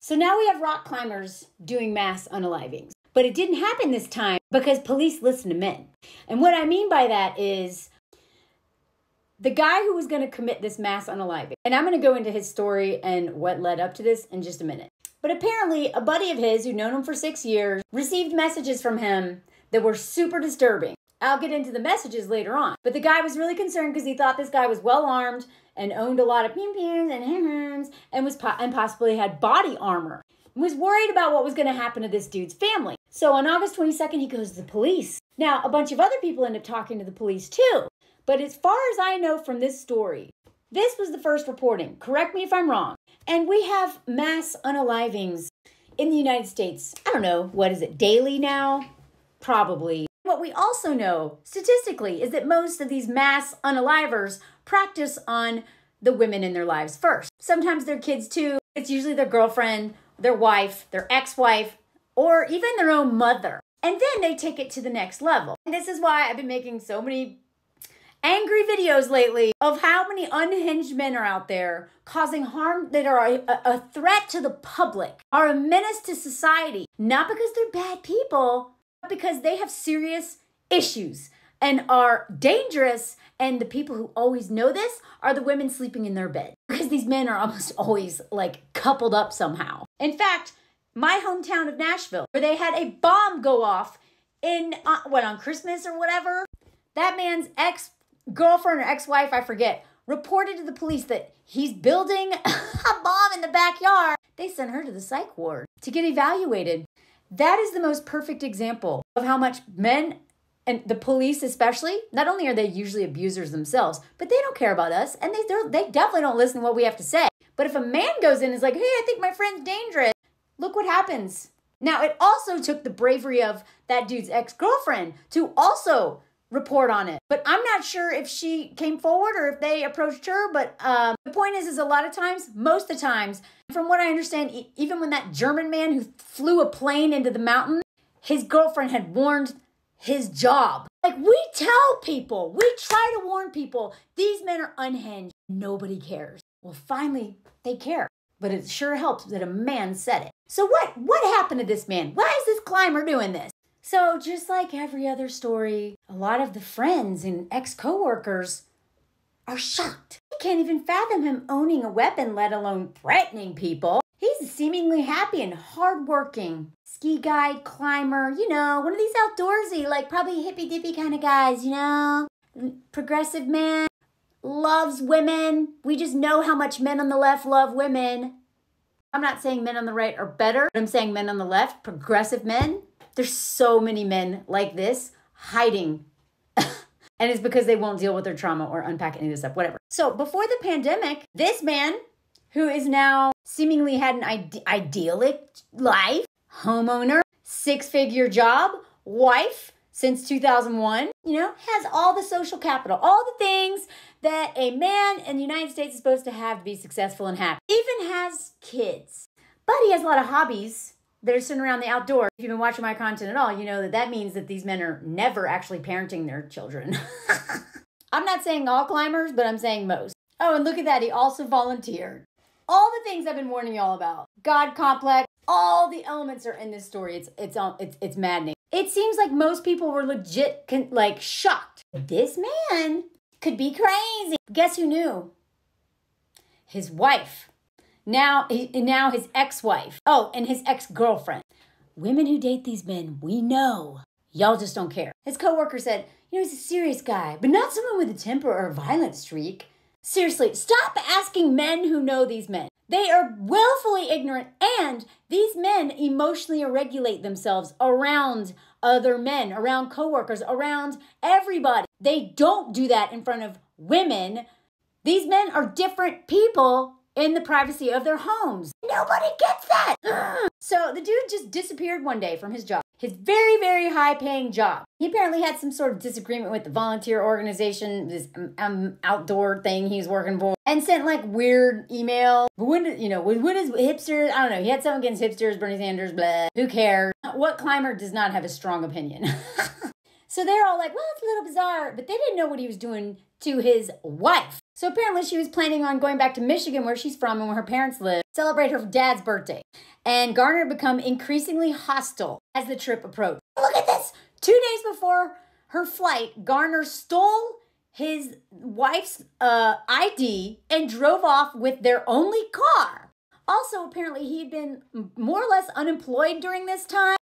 So now we have rock climbers doing mass unalivings. But it didn't happen this time because police listen to men. And what I mean by that is the guy who was going to commit this mass unaliving, and I'm going to go into his story and what led up to this in just a minute. But apparently a buddy of his who'd known him for 6 years received messages from him that were super disturbing. I'll get into the messages later on. But the guy was really concerned because he thought this guy was well armed and owned a lot of pim-pims and hem-hems and possibly had body armor. Was worried about what was going to happen to this dude's family. So on August 22nd, he goes to the police. Now, a bunch of other people end up talking to the police too. But as far as I know from this story, this was the first reporting. Correct me if I'm wrong. And we have mass unalivings in the United States. I don't know, what is it, daily now? Probably. What we also know statistically is that most of these mass unalivers practice on the women in their lives first. Sometimes their kids too. It's usually their girlfriend, their wife, their ex-wife, or even their own mother. And then they take it to the next level. And this is why I've been making so many angry videos lately of how many unhinged men are out there causing harm that are a threat to the public, are a menace to society, not because they're bad people, but because they have serious issues and are dangerous. And the people who always know this are the women sleeping in their bed because these men are almost always like coupled up somehow. In fact, my hometown of Nashville, where they had a bomb go off on Christmas or whatever, that man's ex-girlfriend or ex-wife, I forget, reported to the police that he's building a bomb in the backyard. They sent her to the psych ward to get evaluated. That is the most perfect example of how much men, and the police especially, not only are they usually abusers themselves, but they don't care about us, and they definitely don't listen to what we have to say. But if a man goes in and is like, hey, I think my friend's dangerous, look what happens. Now, it also took the bravery of that dude's ex-girlfriend to also report on it. But I'm not sure if she came forward or if they approached her. But the point is a lot of times, most of the times, from what I understand, even when that German man who flew a plane into the mountain, his girlfriend had warned his job. Like, we tell people, we try to warn people, these men are unhinged. Nobody cares. Well, finally, they care. But it sure helps that a man said it. So what happened to this man? Why is this climber doing this? So just like every other story, a lot of the friends and ex-coworkers are shocked. They can't even fathom him owning a weapon, let alone threatening people. He's seemingly happy and hardworking. Ski guide, climber, one of these outdoorsy, like probably hippy-dippy kind of guys, progressive man, loves women. We just know how much men on the left love women. I'm not saying men on the right are better, but I'm saying men on the left, progressive men. There's so many men like this hiding. And it's because they won't deal with their trauma or unpack any of this stuff, whatever. So before the pandemic, this man, who is now seemingly had an idyllic life, homeowner, 6-figure job, wife since 2001, has all the social capital, all the things that a man in the United States is supposed to have to be successful and happy. Even has kids. But he has a lot of hobbies that are sitting around the outdoors. If you've been watching my content at all, you know that means that these men are never actually parenting their children. I'm not saying all climbers, but I'm saying most. Oh, and look at that. He also volunteered. All the things I've been warning y'all about. God complex. All the elements are in this story. It's maddening. It seems like most people were legit shocked. This man could be crazy. Guess who knew? His wife. Now his ex-wife. Oh, and his ex-girlfriend. Women who date these men, we know. Y'all just don't care. His coworker said, he's a serious guy, but not someone with a temper or a violent streak. Seriously, stop asking men who know these men. They are willfully ignorant, and these men emotionally regulate themselves around other men, around coworkers, around everybody. They don't do that in front of women. These men are different people in the privacy of their homes. Nobody gets that. So the dude just disappeared one day from his job. His very, very high-paying job. He apparently had some sort of disagreement with the volunteer organization, this outdoor thing he's working for, and sent weird email. But when is hipsters? I don't know. He had something against hipsters, Bernie Sanders, blah. Who cares? What climber does not have a strong opinion? So they're all like, well, it's a little bizarre, but they didn't know what he was doing to his wife. So apparently she was planning on going back to Michigan, where she's from and where her parents live, celebrate her dad's birthday. And Garner had become increasingly hostile as the trip approached. Look at this! 2 days before her flight, Garner stole his wife's ID and drove off with their only car. Also, apparently, he had been more or less unemployed during this time.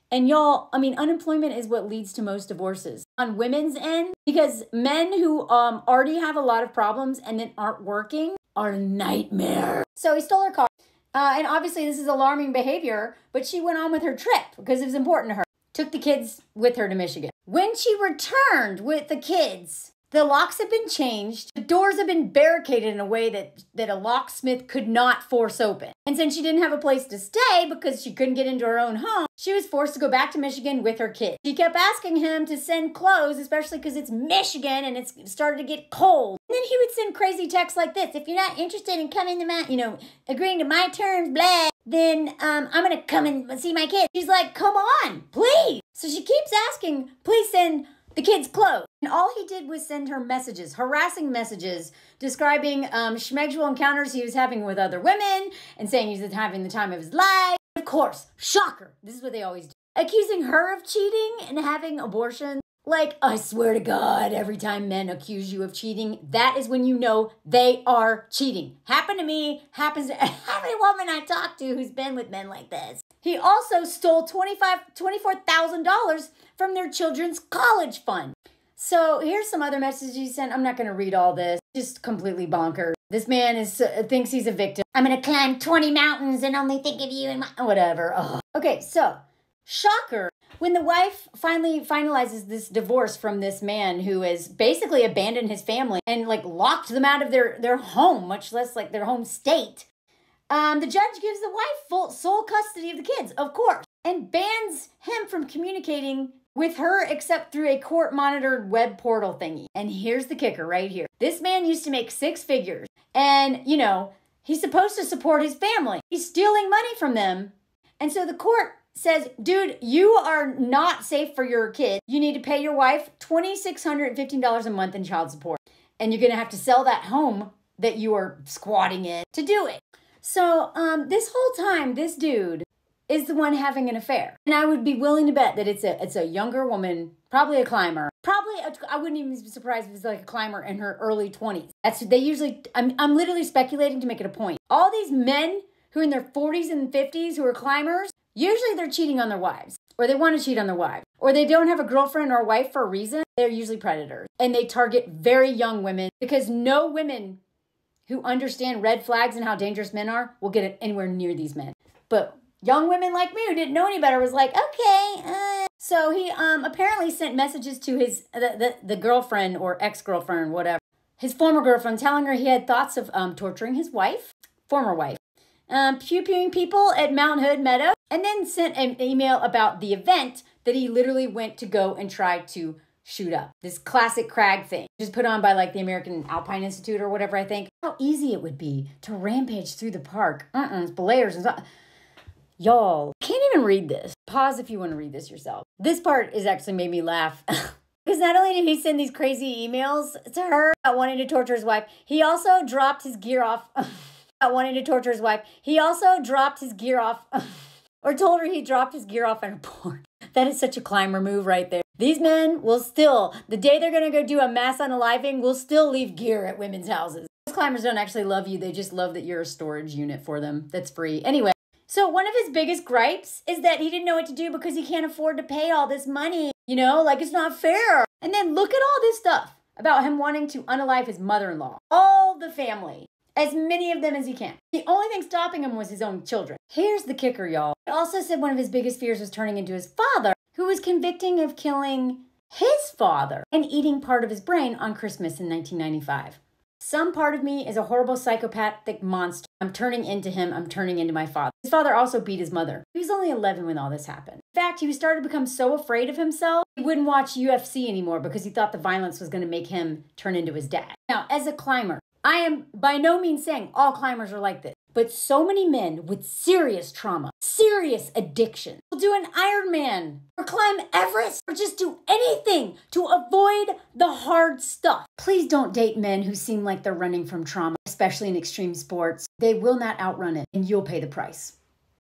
And y'all, I mean, unemployment is what leads to most divorces on women's end, because men who already have a lot of problems and then aren't working are a nightmare. So he stole her car. And obviously, this is alarming behavior, but she went on with her trip because it was important to her. Took the kids with her to Michigan. When she returned with the kids, the locks had been changed. The doors had been barricaded in a way that a locksmith could not force open. And since she didn't have a place to stay because she couldn't get into her own home, she was forced to go back to Michigan with her kids. She kept asking him to send clothes, especially because it's Michigan and it's started to get cold. And then he would send crazy texts like this: if you're not interested in coming to agreeing to my terms, blah, then I'm going to come and see my kids. She's like, come on, please. So she keeps asking, please send the kids' clothes. And all he did was send her messages, harassing messages, describing schmegsual encounters he was having with other women and saying he's having the time of his life. Of course, shocker. This is what they always do. Accusing her of cheating and having abortion. Like, I swear to God, every time men accuse you of cheating, that is when you know they are cheating. Happened to me, happens to every woman I talk to who's been with men like this. He also stole $24,000 from their children's college fund. So here's some other messages he sent. I'm not going to read all this. Just completely bonkers. This man thinks he's a victim. I'm going to climb 20 mountains and only think of you and whatever. Ugh. Okay, so shocker. When the wife finally finalizes this divorce from this man who has basically abandoned his family and locked them out of their home, much less their home state, the judge gives the wife sole custody of the kids, of course, and bans him from communicating with her except through a court-monitored web portal thingy. And here's the kicker right here. This man used to make 6 figures, and, he's supposed to support his family. He's stealing money from them, and so the court says, dude, you are not safe for your kid. You need to pay your wife $2,615 a month in child support. And you're going to have to sell that home that you are squatting in to do it. So this whole time, this dude is the one having an affair. And I would be willing to bet that it's a younger woman, probably a climber. I wouldn't even be surprised if it's a climber in her early 20s. I'm literally speculating to make it a point. All these men who are in their 40s and 50s who are climbers, usually they're cheating on their wives, or they want to cheat on their wives, or they don't have a girlfriend or a wife for a reason. They're usually predators. And they target very young women because no women who understand red flags and how dangerous men are will get anywhere near these men. But young women like me who didn't know any better was like, okay. So he apparently sent messages to his the girlfriend or ex-girlfriend, whatever, his former girlfriend, telling her he had thoughts of torturing his wife, former wife, pew-pewing people at Mount Hood Meadow, and then sent an email about the event that he literally went to go and try to shoot up. This classic crag thing, just put on by the American Alpine Institute or whatever, I think. How easy it would be to rampage through the park. Belayers and stuff. Y'all, can't even read this. Pause if you want to read this yourself. This part is actually made me laugh. Because not only did he send these crazy emails to her about wanting to torture his wife, he also dropped his gear off. Or told her he dropped his gear off on her porch. That is such a climber move right there. These men will still, the day they're going to go do a mass unaliving, will still leave gear at women's houses. Those climbers don't actually love you. They just love that you're a storage unit for them. That's free. Anyway, so one of his biggest gripes is that he didn't know what to do because he can't afford to pay all this money. It's not fair. And then look at all this stuff about him wanting to unalive his mother-in-law. All the family. As many of them as he can. The only thing stopping him was his own children. Here's the kicker, y'all. He also said one of his biggest fears was turning into his father, who was convicting of killing his father and eating part of his brain on Christmas in 1995. Some part of me is a horrible psychopathic monster. I'm turning into him. I'm turning into my father. His father also beat his mother. He was only 11 when all this happened. In fact, he started to become so afraid of himself, he wouldn't watch UFC anymore because he thought the violence was going to make him turn into his dad. Now, as a climber, I am by no means saying all climbers are like this, but so many men with serious trauma, serious addiction, will do an Ironman or climb Everest or just do anything to avoid the hard stuff. Please don't date men who seem like they're running from trauma, especially in extreme sports. They will not outrun it, and you'll pay the price.